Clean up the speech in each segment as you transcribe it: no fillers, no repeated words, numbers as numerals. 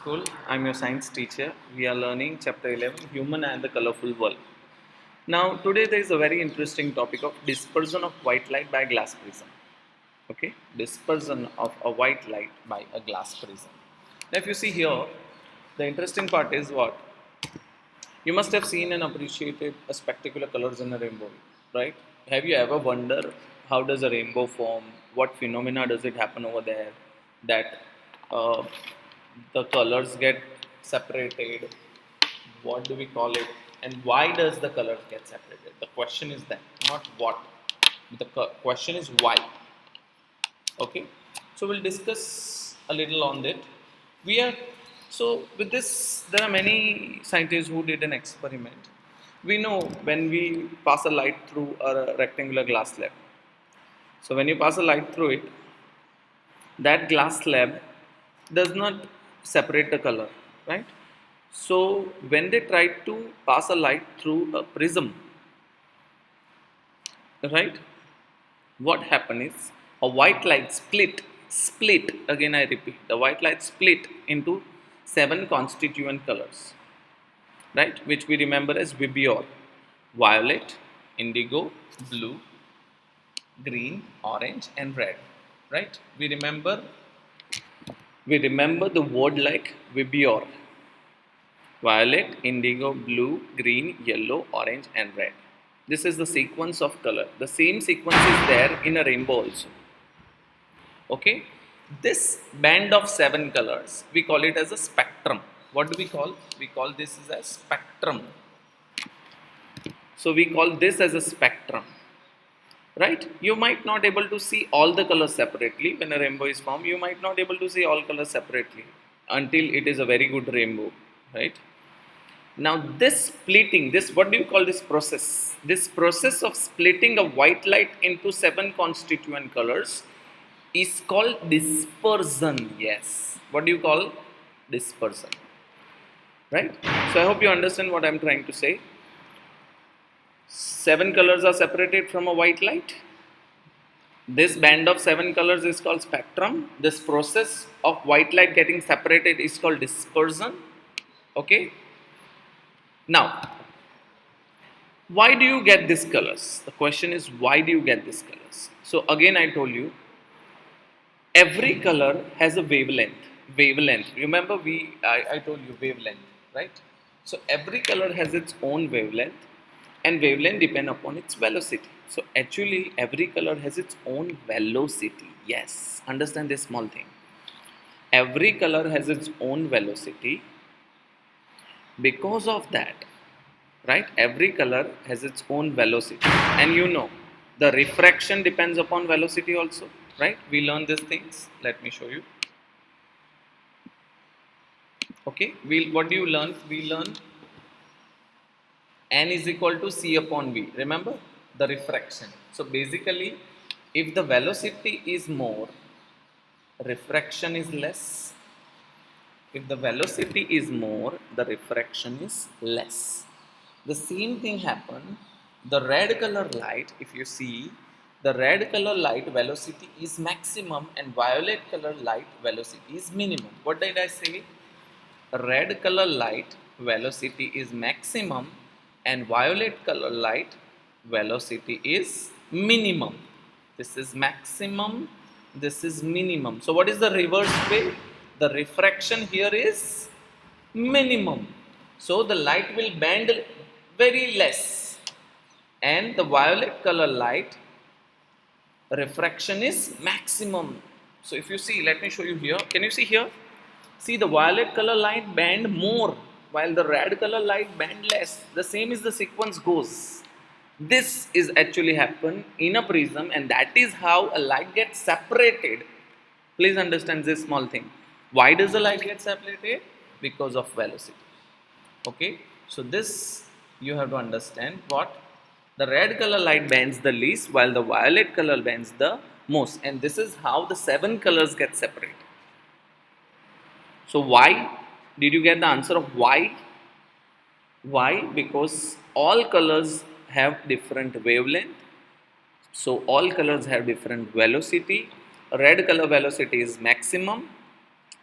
School. I'm your science teacher. We are learning chapter 11 Human and the Colorful World. Now, today there is a very interesting topic of dispersion of white light by a glass prism. Okay, dispersion of a white light by a glass prism. Now, if you see here, the interesting part is what? You must have seen and appreciated a spectacular colors in a rainbow, right? Have you ever wondered how does a rainbow form? What phenomena does it happen over there? That uh, the colors get separated. What do we call it? And why does the colors get separated? The question is that, not what. The question is why. Okay, so we'll discuss a little on that. We are so with this, there are many scientists who did an experiment. We know when we pass a light through a rectangular glass slab, so when you pass a light through it, that glass slab does not separate the color, right? So when they try to pass a light through a prism, right, what happened is a white light split again, I repeat, the white light split into seven constituent colors, right, which we remember as vibrior: violet, indigo, blue, green, orange and red, right? We remember the word like vibrior: violet, indigo, blue, green, yellow, orange and red. This is the sequence of color. The same sequence is there in a rainbow also. Okay, this band of seven colors, we call it as a spectrum. What do we call this as a spectrum. So we call this as a spectrum, right? You might not able to see all the colors separately. When a rainbow is formed, you might not able to see all colors separately until it is a very good rainbow, right? Now this splitting, this, what do you call this process? This process of splitting a white light into seven constituent colors is called dispersion. Yes, what do you call dispersion, right? So I hope you understand what I'm trying to say. Seven colors are separated from a white light. This band of seven colors is called spectrum. This process of white light getting separated is called dispersion. Okay, now why do you get these colors? The question is, why do you get these colors? So again, I told you, every color has a wavelength. Remember, I told you wavelength, right? So every color has its own wavelength, and wavelength depend upon its velocity. So actually every color has its own velocity. Yes, understand this small thing. Every color has its own velocity. Because of that, right, every color has its own velocity. And you know, the refraction depends upon velocity also, right? We learn these things. Let me show you. Okay, what do you learn? We learn n is equal to c upon v. Remember the refraction. So basically, if the velocity is more, refraction is less. If the velocity is more, the refraction is less. The same thing happen. The red color light, if you see, the red color light velocity is maximum and violet color light velocity is minimum. What did I say? Red color light velocity is maximum and violet color light velocity is minimum. This is maximum, this is minimum. So what is the reverse way? The refraction here is minimum, so the light will bend very less, and the violet color light refraction is maximum. So if you see, let me show you here. Can you see here? See, the violet color light bend more while the red color light bend less. The same is the sequence goes. This is actually happen in a prism, and that is how a light gets separated. Please understand this small thing. Why does the light get separated? Because of velocity. Okay, so this you have to understand. What? The red color light bends the least while the violet color bends the most, and this is how the seven colors get separated. So why? Did you get the answer of why? Why? Because all colors have different wavelength. So all colors have different velocity. Red color velocity is maximum,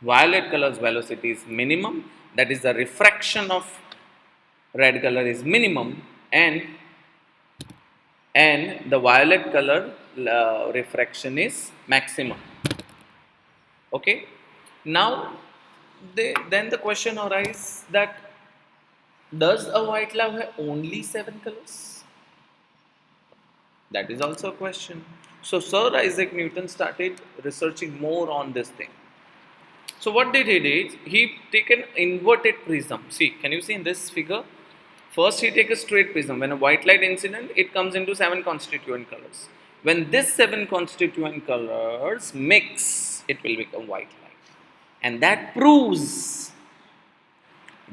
Violet color's velocity is minimum, that is the refraction of red color is minimum, and the violet color refraction is maximum. Okay, now then the question arises that does a white light have only 7 colors? That is also a question. So Sir Isaac Newton started researching more on this thing. So what did he did? He take an inverted prism. See, can you see in this figure? First he take a straight prism. When a white light incident, it comes into 7 constituent colors. When this 7 constituent colors mix, it will become white light. And that proves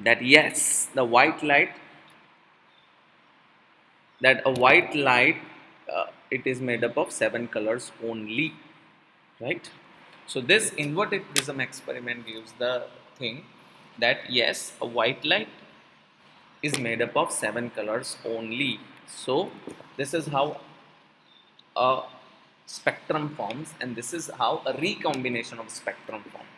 that yes, a white light, it is made up of 7 colors only, right? So this inverted prism experiment gives the thing that yes, a white light is made up of 7 colors only. So this is how a spectrum forms, and this is how a recombination of spectrum forms.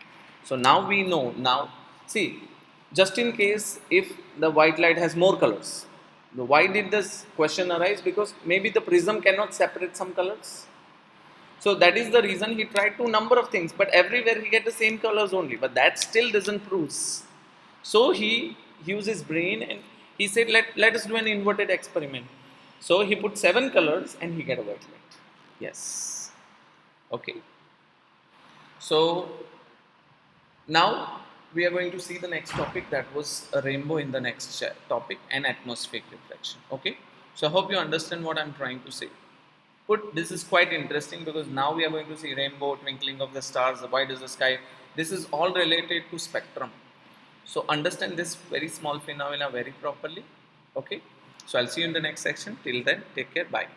So now we know. Now see, just in case if the white light has more colors, why did this question arise? Because maybe the prism cannot separate some colors. So that is the reason he tried to number of things, but everywhere he get the same colors only. But that still doesn't prove. So he used his brain and he said, let us do an inverted experiment. So he put 7 colors and he get a white light. Yes. Okay. So now we are going to see the next topic, that was a rainbow in the next topic, and atmospheric reflection. Okay. So I hope you understand what I'm trying to say. This is quite interesting because now we are going to see rainbow, twinkling of the stars, the white is the sky. This is all related to spectrum. So understand this very small phenomena very properly. Okay. So I'll see you in the next section. Till then, take care. Bye.